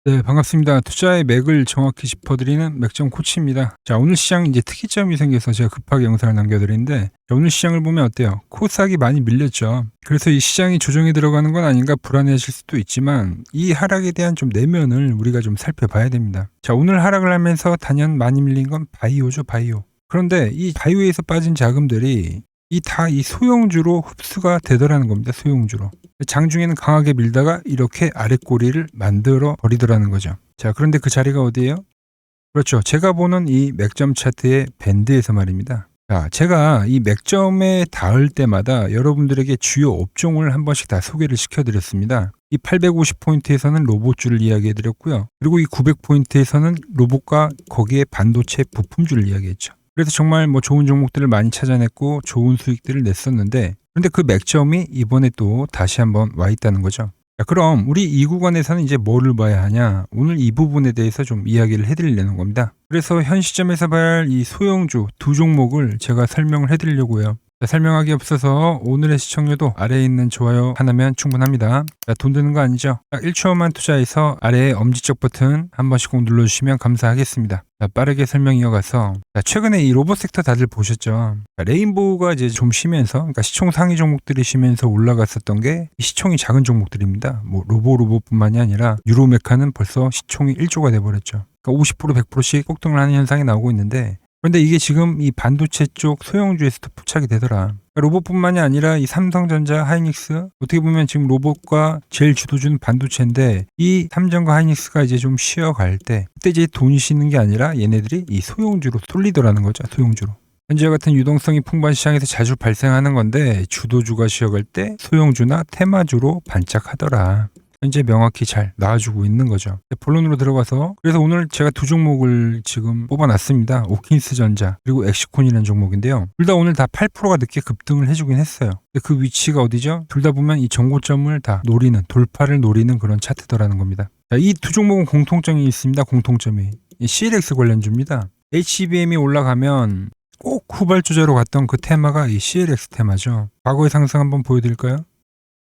네, 반갑습니다. 투자의 맥을 정확히 짚어드리는 맥점 코치입니다. 자, 오늘 시장 이제 특이점이 생겨서 제가 급하게 영상을 남겨드리는데, 자, 오늘 시장을 보면 어때요? 코스닥이 많이 밀렸죠. 그래서 이 시장이 조정에 들어가는 건 아닌가 불안해하실 수도 있지만, 이 하락에 대한 좀 내면을 우리가 좀 살펴봐야 됩니다. 자, 오늘 하락을 하면서 단연 많이 밀린 건 바이오죠, 바이오. 그런데 이 바이오에서 빠진 자금들이 이 소형주로 흡수가 되더라는 겁니다. 소형주로. 장중에는 강하게 밀다가 이렇게 아랫꼬리를 만들어 버리더라는 거죠. 자, 그런데 그 자리가 어디예요? 그렇죠. 제가 보는 이 맥점 차트의 밴드에서 말입니다. 자, 제가 이 맥점에 닿을 때마다 여러분들에게 주요 업종을 한 번씩 다 소개를 시켜드렸습니다. 이 850포인트에서는 로봇주를 이야기해드렸고요. 그리고 이 900포인트에서는 로봇과 거기에 반도체 부품주를 이야기했죠. 그래서 정말 뭐 좋은 종목들을 많이 찾아냈고 좋은 수익들을 냈었는데, 그런데 그 맥점이 이번에 또 다시 한번 와 있다는 거죠. 자, 그럼 우리 이 구간에서는 이제 뭐를 봐야 하냐? 오늘 이 부분에 대해서 좀 이야기를 해드리려는 겁니다. 그래서 현 시점에서 봐야 할 이 소형주 두 종목을 제가 설명을 해드리려고요. 자, 설명하기 앞서서 오늘의 시청률도 아래에 있는 좋아요 하나면 충분합니다. 자, 돈 드는 거 아니죠? 1초만 투자해서 아래에 엄지척 버튼 한 번씩 꼭 눌러주시면 감사하겠습니다. 자, 빠르게 설명 이어가서, 자, 최근에 이 로봇 섹터 다들 보셨죠? 자, 레인보우가 이제 좀 쉬면서, 그러니까 시총 상위 종목들이 쉬면서 올라갔었던 게 시총이 작은 종목들입니다. 뭐 로봇뿐만이 아니라 유로메카는 벌써 시총이 1조가 돼버렸죠. 그러니까 50% 100%씩 폭등을 하는 현상이 나오고 있는데, 그런데 이게 지금 이 반도체 쪽 소형주에서도 포착이 되더라. 그러니까 로봇뿐만이 아니라 이 삼성전자, 하이닉스, 어떻게 보면 지금 로봇과 제일 주도주는 반도체인데, 이 삼성과 하이닉스가 이제 좀 쉬어갈 때, 그때 이제 돈이 쉬는 게 아니라 얘네들이 이 소형주로 쏠리더라는 거죠. 소형주로. 현재와 같은 유동성이 풍부한 시장에서 자주 발생하는 건데, 주도주가 쉬어갈 때 소형주나 테마주로 반짝하더라. 현재 명확히 잘 나와주고 있는 거죠. 본론으로 들어가서, 그래서 오늘 제가 두 종목을 지금 뽑아놨습니다. 오킨스전자 그리고 엑시콘이라는 종목인데요. 둘 다 오늘 다 8%가 늦게 급등을 해주긴 했어요. 근데 그 위치가 어디죠? 둘 다 보면 이 정고점을 다 노리는, 돌파를 노리는 그런 차트더라는 겁니다. 이 두 종목은 공통점이 있습니다. 공통점이 CLX 관련주입니다. HBM이 올라가면 꼭 후발주자로 갔던 그 테마가 이 CLX 테마죠. 과거의 상승 한번 보여드릴까요?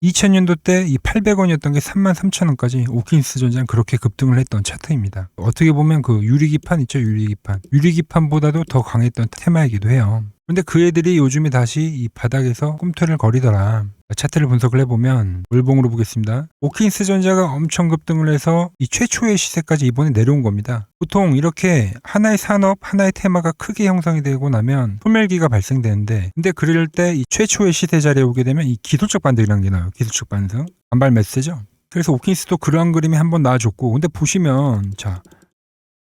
2000년도 때 이 800원이었던 게 33,000원까지 오킨스전자는 그렇게 급등을 했던 차트입니다. 어떻게 보면 그 유리기판 있죠, 유리기판. 유리기판보다도 더 강했던 테마이기도 해요. 근데 그 애들이 요즘에 다시 이 바닥에서 꿈틀을 거리더라. 차트를 분석을 해보면 월봉으로 보겠습니다. 오킨스전자가 엄청 급등을 해서 이 최초의 시세까지 이번에 내려온 겁니다. 보통 이렇게 하나의 산업, 하나의 테마가 크게 형성이 되고 나면 소멸기가 발생되는데, 근데 그럴 때 이 최초의 시세 자리에 오게 되면 이 기술적 반등이라는 게 나와요. 기술적 반등. 반발 매세죠. 그래서 오킨스도 그러한 그림이 한번 나와줬고, 근데 보시면 자,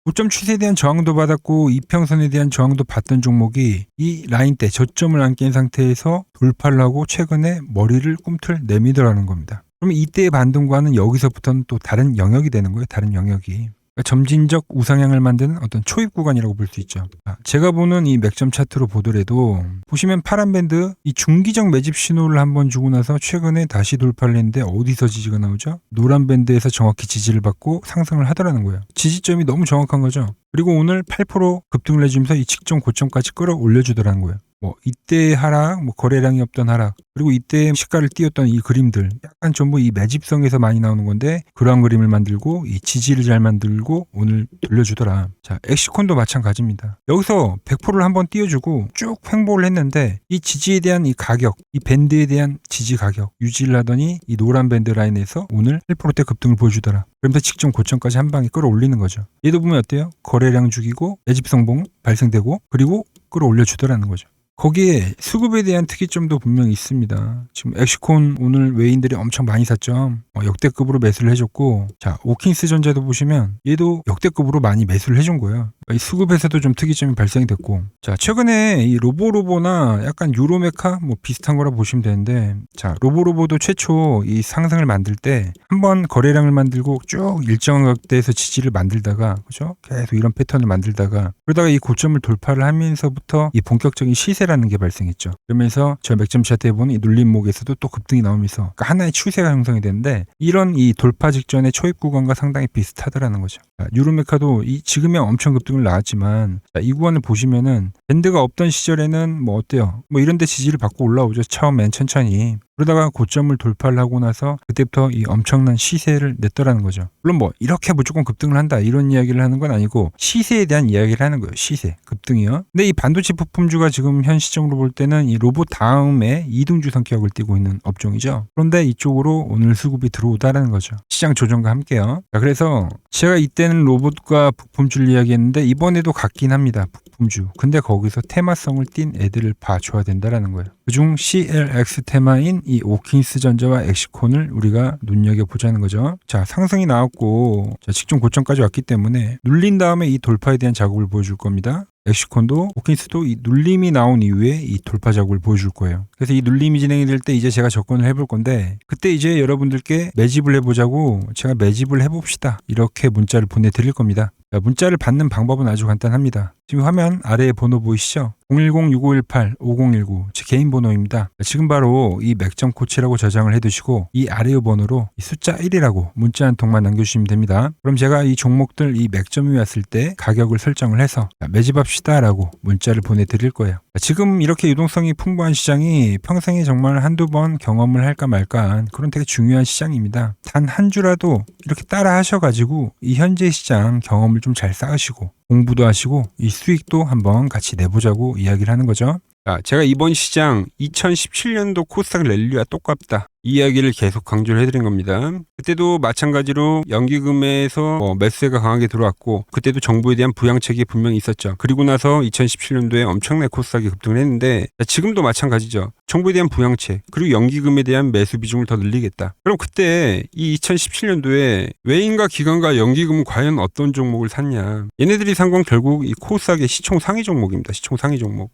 고점 추세에 대한 저항도 받았고 이평선에 대한 저항도 받던 종목이 이 라인대 저점을 안 깬 상태에서 돌파를 하고 최근에 머리를 꿈틀 내미더라는 겁니다. 그러면 이때의 반등과는 여기서부터는 또 다른 영역이 되는 거예요. 다른 영역이. 그러니까 점진적 우상향을 만드는 어떤 초입 구간이라고 볼 수 있죠. 제가 보는 이 맥점 차트로 보더라도 보시면 파란 밴드, 이 중기적 매집 신호를 한번 주고 나서 최근에 다시 돌파를 했는데 어디서 지지가 나오죠? 노란 밴드에서 정확히 지지를 받고 상승을 하더라는 거예요. 지지점이 너무 정확한 거죠. 그리고 오늘 8% 급등을 해주면서 이 직전 고점까지 끌어올려주더라는 거예요. 뭐 이때 하락, 뭐 거래량이 없던 하락, 그리고 이때 시가를 띄웠던 이 그림들, 약간 전부 이 매집성에서 많이 나오는 건데, 그러한 그림을 만들고 이 지지를 잘 만들고 오늘 돌려주더라. 자, 엑시콘도 마찬가지입니다. 여기서 100%를 한번 띄워주고 쭉 횡보를 했는데, 이 지지에 대한 이 가격, 이 밴드에 대한 지지 가격 유지를 하더니 이 노란 밴드 라인에서 오늘 1%대 급등을 보여주더라. 그러면서 직전 고점까지 한 방에 끌어올리는 거죠. 얘도 보면 어때요? 거래량 죽이고 매집성봉 발생되고 그리고 끌어올려주더라는 거죠. 거기에 수급에 대한 특이점도 분명히 있습니다. 지금 엑시콘 오늘 외인들이 엄청 많이 샀죠. 역대급으로 매수를 해줬고, 자, 오킨스전자도 보시면 얘도 역대급으로 많이 매수를 해준 거예요. 이 수급에서도 좀 특이점이 발생이 됐고, 자, 최근에 이 로보나 약간 유로메카 뭐 비슷한 거라 보시면 되는데, 자, 로보도 최초 이 상승을 만들 때 한번 거래량을 만들고 쭉 일정한 각대에서 지지를 만들다가, 그죠? 계속 이런 패턴을 만들다가 그러다가 이 고점을 돌파를 하면서부터 이 본격적인 시세라는 게 발생했죠. 그러면서 저 맥점 차트에 보는 이 눌림목에서도 또 급등이 나오면서, 그러니까 하나의 추세가 형성이 되는데, 이런 이 돌파 직전의 초입 구간과 상당히 비슷하더라는 거죠. 자, 유로메카도 이 지금에 엄청 급등을 나왔지만, 자, 이 구간을 보시면은 밴드가 없던 시절에는 뭐 어때요? 뭐 이런 데 지지를 받고 올라오죠. 처음엔 천천히. 그러다가 고점을 돌파를 하고 나서 그때부터 이 엄청난 시세를 냈더라는 거죠. 물론 뭐 이렇게 무조건 급등을 한다 이런 이야기를 하는 건 아니고 시세에 대한 이야기를 하는 거예요. 시세, 급등이요. 근데 이 반도체 부품주가 지금 현 시점으로 볼 때는 이 로봇 다음에 이등주 성격을 띠고 있는 업종이죠. 그런데 이쪽으로 오늘 수급이 들어오다라는 거죠. 시장 조정과 함께요. 자, 그래서 제가 이때는 로봇과 부품주를 이야기했는데 이번에도 같긴 합니다. 부품주. 근데 거기서 테마성을 띈 애들을 봐줘야 된다라는 거예요. 그중 CLX 테마인 이 오킨스 전자와 엑시콘을 우리가 눈여겨보자는 거죠. 자, 상승이 나왔고 자, 직전 고점까지 왔기 때문에 눌린 다음에 이 돌파에 대한 작업을 보여줄 겁니다. 엑시콘도 오킨스도 이 눌림이 나온 이후에 이 돌파 작업을 보여줄 거예요. 그래서 이 눌림이 진행이 될 때 이제 제가 접근을 해볼 건데 그때 이제 여러분들께 매집을 해보자고 제가 매집을 해봅시다 이렇게 문자를 보내드릴 겁니다. 문자를 받는 방법은 아주 간단합니다. 지금 화면 아래에 번호 보이시죠? 010-6518-5019 제 개인 번호입니다. 지금 바로 이 맥점 코치라고 저장을 해두시고 이 아래의 번호로 이 숫자 1이라고 문자 한 통만 남겨주시면 됩니다. 그럼 제가 이 종목들 이 맥점이 왔을 때 가격을 설정을 해서 매집합시다 라고 문자를 보내드릴 거예요. 지금 이렇게 유동성이 풍부한 시장이 평생에 정말 한두 번 경험을 할까 말까 그런 되게 중요한 시장입니다. 단 한 주라도 이렇게 따라 하셔가지고 이 현재 시장 경험을 좀 잘 쌓으시고 공부도 하시고 이 수익도 한번 같이 내보자고 이야기를 하는 거죠. 자, 제가 이번 시장 2017년도 코스닥 랠리와 똑같다. 이 이야기를 계속 강조를 해드린 겁니다. 그때도 마찬가지로 연기금에서 매수세가 강하게 들어왔고 그때도 정부에 대한 부양책이 분명히 있었죠. 그리고 나서 2017년도에 엄청나게 코스닥이 급등을 했는데 지금도 마찬가지죠. 정부에 대한 부양책 그리고 연기금에 대한 매수 비중을 더 늘리겠다. 그럼 그때 이 2017년도에 외인과 기관과 연기금은 과연 어떤 종목을 샀냐. 얘네들이 산 건 결국 이 코스닥의 시총 상위 종목입니다. 시총 상위 종목.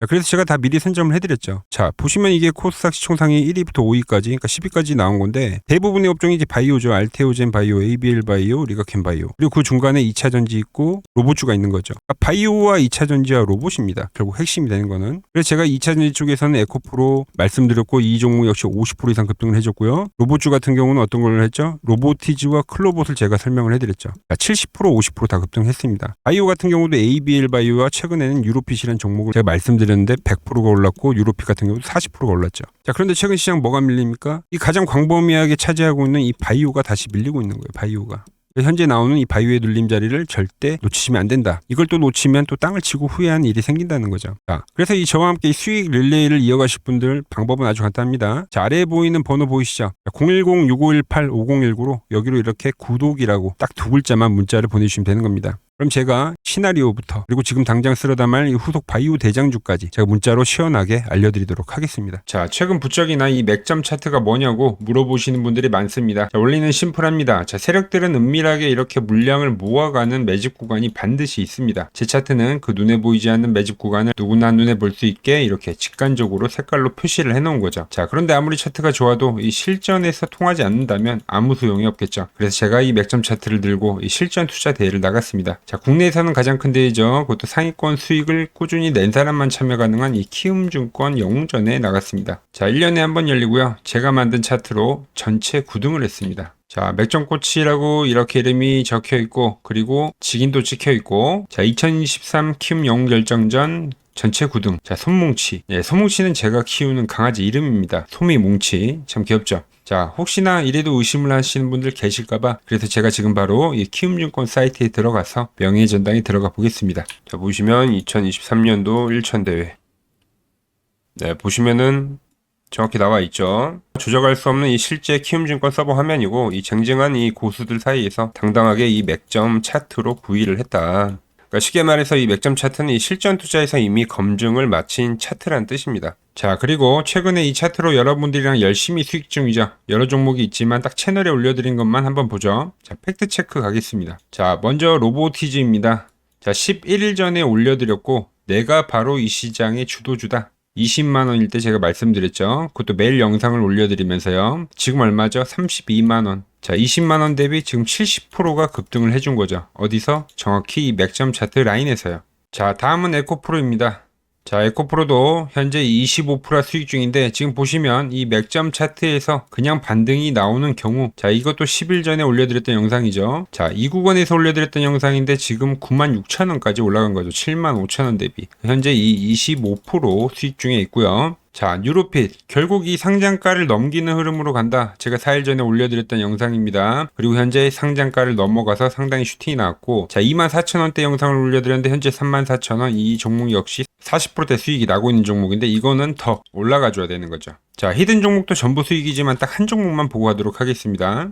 그래서 제가 다 미리 선점을 해드렸죠. 자, 보시면 이게 코스닥 시총 상위 1위부터 5위까지, 그러니까 10위까지 나온 건데 대부분의 업종이 이제 바이오죠. 알테오젠 바이오, ABL 바이오, 리가켄 바이오. 그리고 그 중간에 2차 전지 있고 로봇주가 있는 거죠. 그러니까 바이오와 2차 전지와 로봇입니다. 결국 핵심이 되는 거는. 그래서 제가 2차 전지 쪽에서는 에코프로 말씀드렸고 이 종목 역시 50% 이상 급등을 해줬고요. 로봇주 같은 경우는 어떤 걸 했죠? 로보티즈와 클로봇을 제가 설명을 해드렸죠. 그러니까 70%, 50% 다 급등했습니다. 바이오 같은 경우도 ABL 바이오와 최근에는 유로핏이라는 종목을 제가 말씀드렸는데 100%가 올랐고 유로핏 같은 경우도 40%가 올랐죠. 자, 그런데 최근 시장 뭐가 밀립니까? 이 가장 광범위하게 차지하고 있는 이 바이오가 다시 밀리고 있는 거예요. 바이오가. 현재 나오는 이 바이오의 눌림 자리를 절대 놓치시면 안 된다. 이걸 또 놓치면 또 땅을 치고 후회하는 일이 생긴다는 거죠. 자, 그래서 이 저와 함께 이 수익 릴레이를 이어가실 분들 방법은 아주 간단합니다. 자, 아래에 보이는 번호 보이시죠? 010-6518-5019로 여기로 이렇게 구독이라고 딱 두 글자만 문자를 보내주시면 되는 겁니다. 그럼 제가 시나리오부터 그리고 지금 당장 쓸어 담을 이 후속 바이오 대장주까지 제가 문자로 시원하게 알려드리도록 하겠습니다. 자, 최근 부쩍이나 이 맥점 차트가 뭐냐고 물어보시는 분들이 많습니다. 자, 원리는 심플합니다. 자, 세력들은 은밀하게 이렇게 물량을 모아가는 매집 구간이 반드시 있습니다. 제 차트는 그 눈에 보이지 않는 매집 구간을 누구나 눈에 볼 수 있게 이렇게 직관적으로 색깔로 표시를 해놓은 거죠. 자, 그런데 아무리 차트가 좋아도 이 실전에서 통하지 않는다면 아무 소용이 없겠죠. 그래서 제가 이 맥점 차트를 들고 이 실전 투자 대회를 나갔습니다. 자, 국내에서는 가장 큰 대회죠. 그것도 상위권 수익을 꾸준히 낸 사람만 참여 가능한 이 키움증권 영웅전에 나갔습니다. 자, 1년에 한 번 열리고요. 제가 만든 차트로 전체 9등을 했습니다. 자, 맥점코치라고 이렇게 이름이 적혀 있고 그리고 직인도 찍혀 있고 자, 2023 키움 영웅 결정전 전체 9등. 자, 솜뭉치. 예, 솜뭉치는 제가 키우는 강아지 이름입니다. 솜이뭉치. 참 귀엽죠? 자, 혹시나 이래도 의심을 하시는 분들 계실까봐 그래서 제가 지금 바로 이 키움증권 사이트에 들어가서 명예전당에 들어가 보겠습니다. 자, 보시면 2023년도 1천대회. 네, 보시면은 정확히 나와 있죠. 조작할 수 없는 이 실제 키움증권 서버 화면이고 이 쟁쟁한 이 고수들 사이에서 당당하게 이 맥점 차트로 구위를 했다. 그러니까 쉽게 말해서 이 맥점 차트는 이 실전 투자에서 이미 검증을 마친 차트란 뜻입니다. 자, 그리고 최근에 이 차트로 여러분들이랑 열심히 수익 중이죠. 여러 종목이 있지만 딱 채널에 올려드린 것만 한번 보죠. 자, 팩트체크 가겠습니다. 자, 먼저 로보티즈입니다. 자, 11일 전에 올려드렸고 내가 바로 이 시장의 주도주다. 20만원일 때 제가 말씀드렸죠. 그것도 매일 영상을 올려드리면서요. 지금 얼마죠? 32만원. 자, 20만원 대비 지금 70%가 급등을 해준 거죠. 어디서? 정확히 이 맥점 차트 라인에서요. 자, 다음은 에코프로입니다. 자, 에코프로도 현재 25% 수익 중인데 지금 보시면 이 맥점 차트에서 그냥 반등이 나오는 경우 자, 이것도 10일 전에 올려드렸던 영상이죠. 자, 이 구간에서 올려드렸던 영상인데 지금 96,000원까지 올라간 거죠. 75,000원 대비 현재 이 25% 수익 중에 있고요. 자, 뉴로핏. 결국 이 상장가를 넘기는 흐름으로 간다. 제가 4일 전에 올려드렸던 영상입니다. 그리고 현재 상장가를 넘어가서 상당히 슈팅이 나왔고, 자, 24,000원대 영상을 올려드렸는데 현재 34,000원. 이 종목 역시 40%대 수익이 나고 있는 종목인데 이거는 더 올라가줘야 되는 거죠. 자, 히든 종목도 전부 수익이지만 딱 한 종목만 보고 가도록 하겠습니다.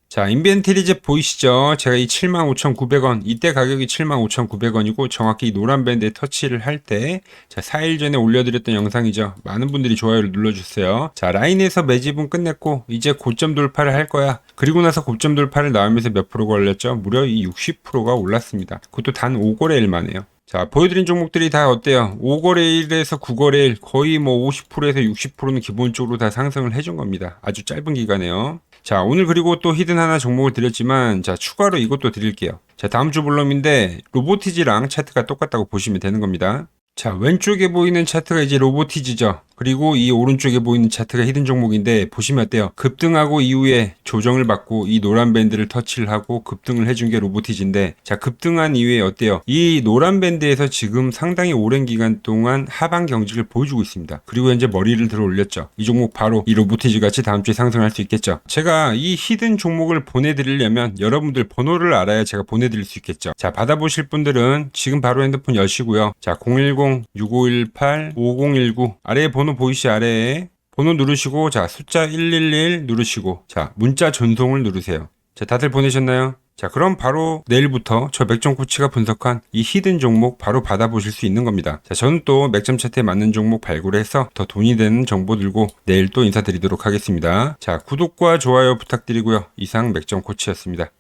자, 인벤트리즈 보이시죠? 제가 이 75,900원, 이때 가격이 75,900원이고 정확히 이 노란 밴드에 터치를 할 때, 자, 4일 전에 올려드렸던 영상이죠. 많은 분들이 좋아요를 눌러주세요. 자, 라인에서 매집은 끝냈고 이제 고점 돌파를 할 거야. 그리고 나서 고점 돌파를 나오면서 몇 프로가 올렸죠? 무려 이 60%가 올랐습니다. 그것도 단 5거래일 만에요. 자, 보여드린 종목들이 다 어때요? 5거래일에서 9거래일 거의 뭐 50%에서 60%는 기본적으로 다 상승을 해준 겁니다. 아주 짧은 기간에요. 자, 오늘 그리고 또 히든 하나 종목을 드렸지만, 자, 추가로 이것도 드릴게요. 자, 다음 주 볼럼인데 로보티지랑 차트가 똑같다고 보시면 되는 겁니다. 자, 왼쪽에 보이는 차트가 이제 로보티지죠. 그리고 이 오른쪽에 보이는 차트가 히든 종목인데 보시면 어때요? 급등하고 이후에 조정을 받고 이 노란 밴드를 터치를 하고 급등을 해준 게 로보티지인데, 자, 급등한 이후에 어때요? 이 노란 밴드에서 지금 상당히 오랜 기간 동안 하방 경직을 보여주고 있습니다. 그리고 현재 머리를 들어 올렸죠. 이 종목 바로 이 로보티지 같이 다음 주에 상승할 수 있겠죠. 제가 이 히든 종목을 보내드리려면 여러분들 번호를 알아야 제가 보내드릴 수 있겠죠. 자, 받아보실 분들은 지금 바로 핸드폰 여시고요. 자, 010-6518-5019 아래에 번호 보이시 아래에 번호 누르시고, 자, 숫자 111 누르시고, 자, 문자 전송을 누르세요. 자, 다들 보내셨나요? 자, 그럼 바로 내일부터 저 맥점 코치가 분석한 이 히든 종목 바로 받아보실 수 있는 겁니다. 자, 저는 또 맥점 차트에 맞는 종목 발굴을 해서 더 돈이 되는 정보 들고 내일 또 인사드리도록 하겠습니다. 자, 구독과 좋아요 부탁드리고요. 이상 맥점 코치였습니다.